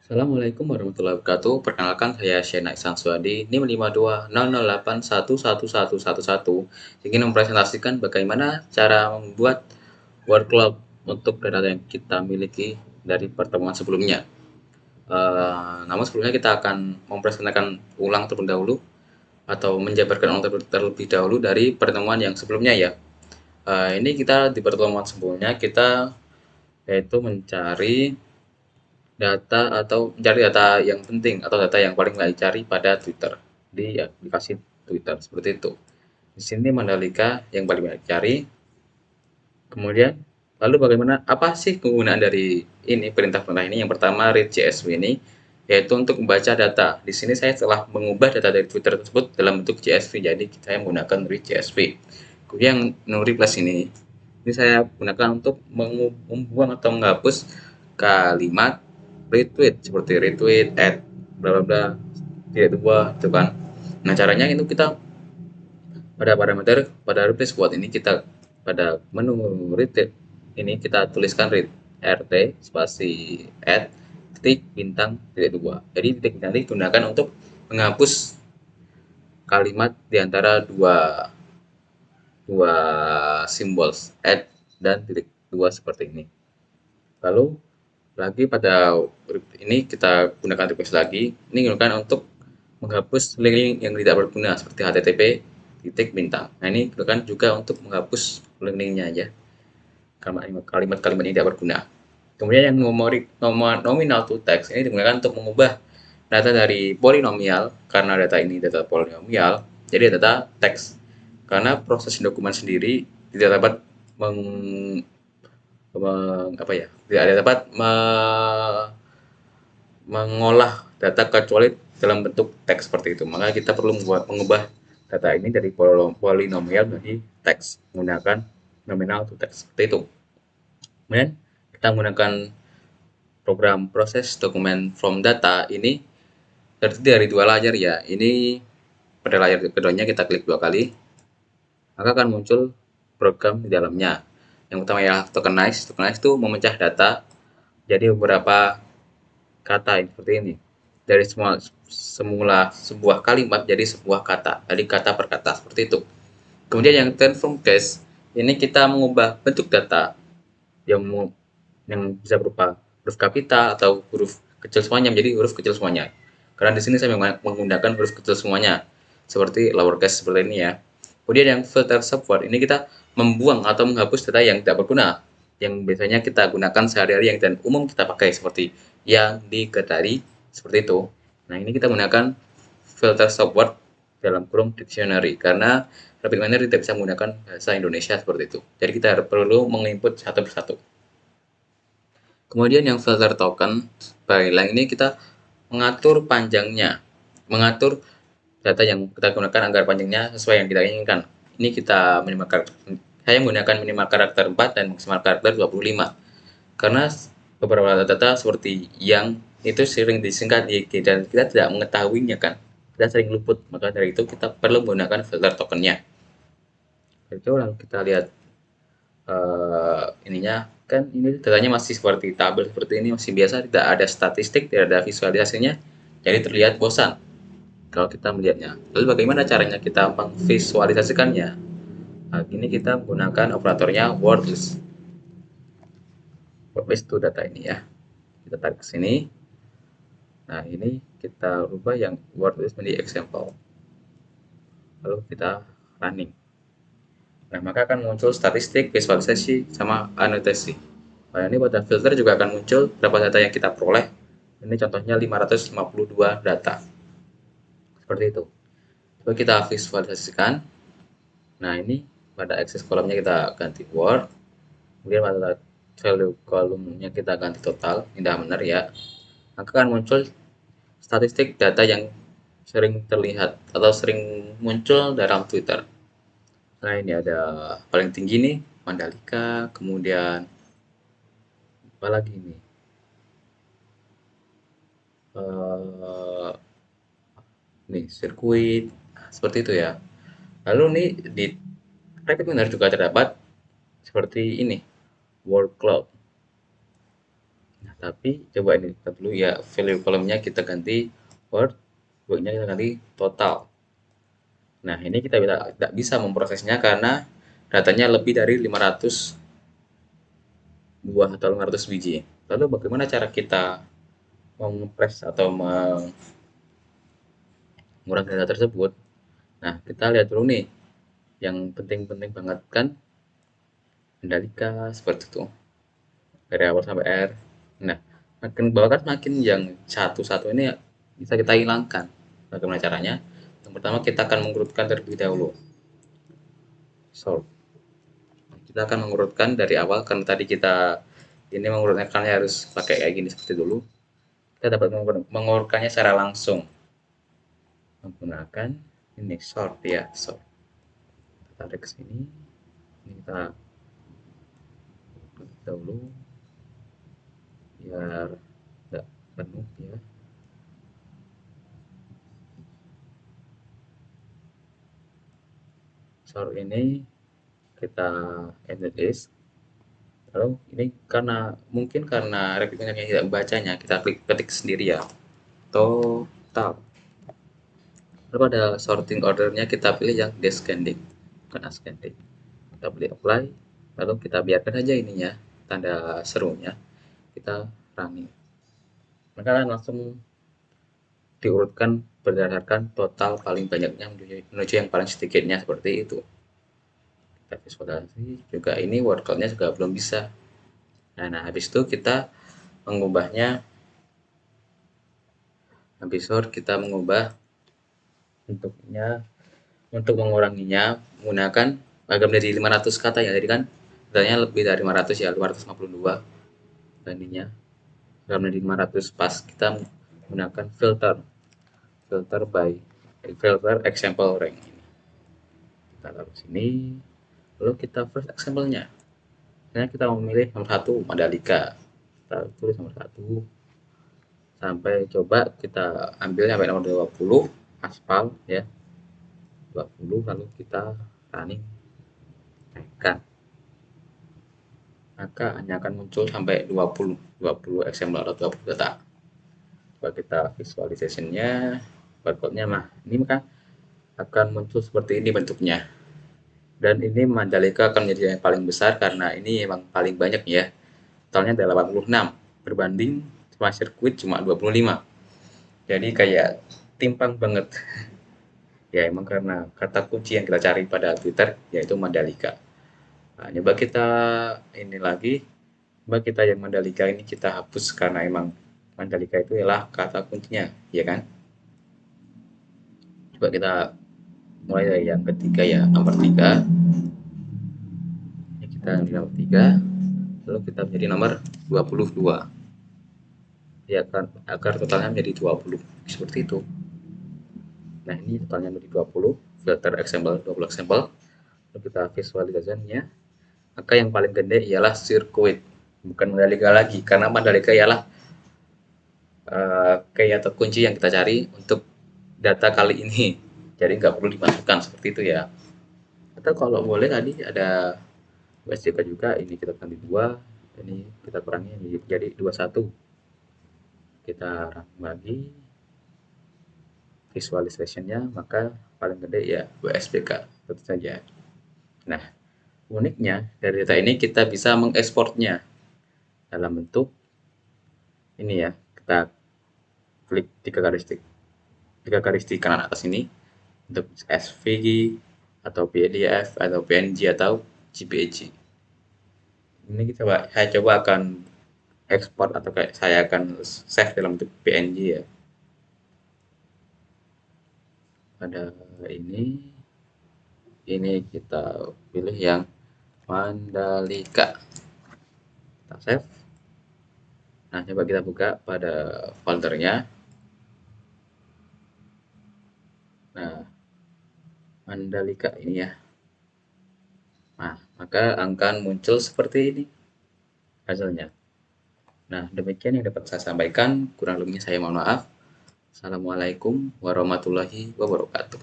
Assalamualaikum warahmatullahi wabarakatuh. Perkenalkan saya Shena Ihsan Suwadi, NIM 52008111111. Ingin mempresentasikan bagaimana cara membuat workload untuk data yang kita miliki dari pertemuan sebelumnya. Namun sebelumnya kita akan mempresentasikan ulang terlebih dahulu atau menjabarkan ulang terlebih dahulu dari pertemuan yang sebelumnya ya. Ini kita di pertemuan sebelumnya kita yaitu mencari data atau mencari data yang penting atau data yang paling nggak dicari pada Twitter di aplikasi Twitter seperti itu. Di sini Mandalika yang paling banyak dicari. Kemudian lalu bagaimana apa sih penggunaan dari ini perintah-perintah ini? Yang pertama read CSV ini yaitu untuk membaca data. Di sini saya telah mengubah data dari Twitter tersebut dalam bentuk CSV. Jadi saya menggunakan read CSV. Kemudian yang replace ini saya gunakan untuk membuang atau menghapus kalimat retweet seperti retweet, add, bla bla bla, tidak dua, itu kan. Nah caranya itu kita pada parameter pada replace quote ini kita pada menu retweet ini kita tuliskan read rt spasi add titik bintang tidak dua. Jadi titik bintang ini digunakan untuk menghapus kalimat di antara dua dua simbol add dan titik dua seperti ini. Lalu lagi pada ini kita gunakan request lagi. Ini digunakan untuk menghapus link yang tidak berguna seperti http titik bintang. Nah ini digunakan juga untuk menghapus link-linknya aja kalimat-kalimat yang tidak berguna. Kemudian yang nomor nominal to text ini digunakan untuk mengubah data dari polinomial karena data ini data polinomial jadi data teks karena proses dokumen sendiri tidak dapat meng, apa ya tidak dapat mengolah data kecuali dalam bentuk teks seperti itu. Maka kita perlu mengubah data ini dari polinomial menjadi teks menggunakan nominal to text seperti itu. Kemudian kita menggunakan program proses dokumen from data ini terdiri dari dua layar ya. Ini pada layar keduanya kita klik dua kali, maka akan muncul program di dalamnya. Yang pertama ya tokenize. Tokenize itu memecah data jadi beberapa kata seperti ini. Dari semula sebuah kalimat jadi sebuah kata. Jadi kata per kata seperti itu. Kemudian yang transform case ini kita mengubah bentuk data yang yang bisa berupa huruf kapital atau huruf kecil semuanya menjadi huruf kecil semuanya. Karena di sini saya menggunakan huruf kecil semuanya seperti lowercase seperti ini ya. Kemudian yang filter subword ini kita membuang atau menghapus data yang tidak berguna yang biasanya kita gunakan sehari-hari yang dan umum kita pakai seperti yang diketahui seperti itu. Nah ini kita gunakan filter subword dalam kurung dictionary karena Rapid Miner tidak bisa menggunakan bahasa Indonesia seperti itu. Jadi kita perlu menginput satu persatu. Kemudian yang filter token byline ini kita mengatur panjangnya, mengatur data yang kita gunakan agar panjangnya sesuai yang kita inginkan. Ini kita minimal karakter. Saya menggunakan minimal karakter 4 dan maksimal karakter 25. Karena beberapa data seperti yang itu sering disingkat YG dan kita tidak mengetahuinya kan. Kita sering luput, maka dari itu kita perlu menggunakan filter tokennya. Itu lalu kita lihat ininya kan ini datanya masih seperti tabel seperti ini masih biasa tidak ada statistik tidak ada visualisasinya jadi terlihat bosan kalau kita melihatnya. Lalu bagaimana caranya kita memvisualisasikannya? Nah, ini kita menggunakan operatornya wordlist. Wordlist itu data ini ya. Kita tarik ke sini. Nah, ini kita ubah yang wordlist menjadi example. Lalu kita running. Nah, maka akan muncul statistik, visualisasi, sama anotasi. Nah, ini pada filter juga akan muncul berapa data yang kita peroleh. Ini contohnya 552 data. Seperti itu. Coba kita visualisasikan. Nah, ini pada axis kolomnya kita ganti word. Kemudian pada value kolomnya kita ganti total. Indah benar ya. Maka akan muncul statistik data yang sering terlihat atau sering muncul dalam Twitter. Nah, ini ada paling tinggi nih Mandalika, kemudian apa lagi nih? Nih sirkuit seperti itu ya. Lalu nih di Rapid Miner juga terdapat seperti ini, World Cloud. Tapi coba ini kita dulu ya, value kolomnya kita ganti word, worknya kita ganti total. Nah, ini kita tidak bisa memprosesnya karena datanya lebih dari 500 buah atau 500 biji. Lalu bagaimana cara kita mengepres atau mengurangi data tersebut? Nah, kita lihat dulu nih, yang penting-penting banget kan Mandalika seperti itu, dari awal sampai akhir. Nah, makin bawah kan makin yang satu-satu ini bisa kita hilangkan. Bagaimana caranya? Yang pertama kita akan mengurutkan terlebih dahulu. Sort. Kita akan mengurutkan dari awal karena tadi kita ini mengurutkannya harus pakai kayak gini seperti dulu. Kita dapat mengurutkannya secara langsung menggunakan ini sort ya, sort. Kita tarik ke sini. Ini kita dahulu biar tidak penuh ya. Sort ini kita edit list. Lalu ini karena mungkin karena repeatnya tidak membacanya, kita klik ketik sendiri ya. Total. Lalu pada sorting ordernya kita pilih yang descending, bukan ascending. Kita pilih apply, lalu kita biarkan aja ininya, tanda serunya. Kita running. Maka langsung diurutkan berdasarkan total paling banyaknya menuju yang paling sedikitnya seperti itu. Kita visualisasi juga ini word count-nya juga belum bisa. Nah, habis itu kita mengubahnya, habis itu kita mengubah bentuknya untuk menguranginya menggunakan agar menjadi 500 kata ya, jadi kan katanya lebih dari 500 ya, 552 tadinya, agar menjadi 500 pas kita menggunakan filter filter by filter example rank ini. Kita taruh sini, lalu kita first example-nya. Misalnya kita memilih nomor 1 Mandalika, kita tulis nomor 1 sampai coba kita ambil sampai nomor 20 aspal ya, 20, lalu kita running naikkan, maka hanya akan muncul sampai 20 example atau 20 data. Coba kita visualisasinya, barcode-nya mah ini maka akan muncul seperti ini bentuknya. Dan ini Mandalika akan menjadi yang paling besar karena ini memang paling banyak ya. Totalnya 86 berbanding cuma sirkuit cuma 25. Jadi kayak timpang banget. Ya emang karena kata kunci yang kita cari pada Twitter yaitu Mandalika. Nah, coba kita ini lagi, coba kita yang Mandalika ini kita hapus karena emang Mandalika itu adalah kata kuncinya, ya kan? Coba kita mulai dari yang ketiga ya, nomor 3. Ini kita di nomor 3, lalu kita menjadi nomor 22. Ya kan, agar totalnya menjadi 20 seperti itu. Nah, ini totalnya menjadi 20, filter example 20 example. Lalu kita visualisasinya, maka yang paling gede ialah sirkuit, bukan Mandalika lagi, karena Mandalika ialah kayak atau kunci yang kita cari untuk data kali ini. Jadi nggak perlu dimasukkan seperti itu ya. Atau kalau boleh tadi ada USDK juga, ini kita ganti 2, ini kita kurangi jadi 21. Kita bagi visualisasinya, maka paling gede ya WSBK tentu saja. Nah, uniknya dari data ini kita bisa mengekspornya dalam bentuk ini ya. Kita klik tiga garis di kanan atas ini untuk SVG atau PDF atau PNG atau JPEG. Ini saya coba akan ekspor atau kayak saya akan save dalam bentuk PNG ya. Pada ini kita pilih yang Mandalika, kita save. Nah, coba kita buka pada foldernya. Nah, Mandalika ini ya. Nah, maka akan muncul seperti ini hasilnya. Nah, demikian yang dapat saya sampaikan. Kurang lebihnya saya mohon maaf. Assalamualaikum warahmatullahi wabarakatuh.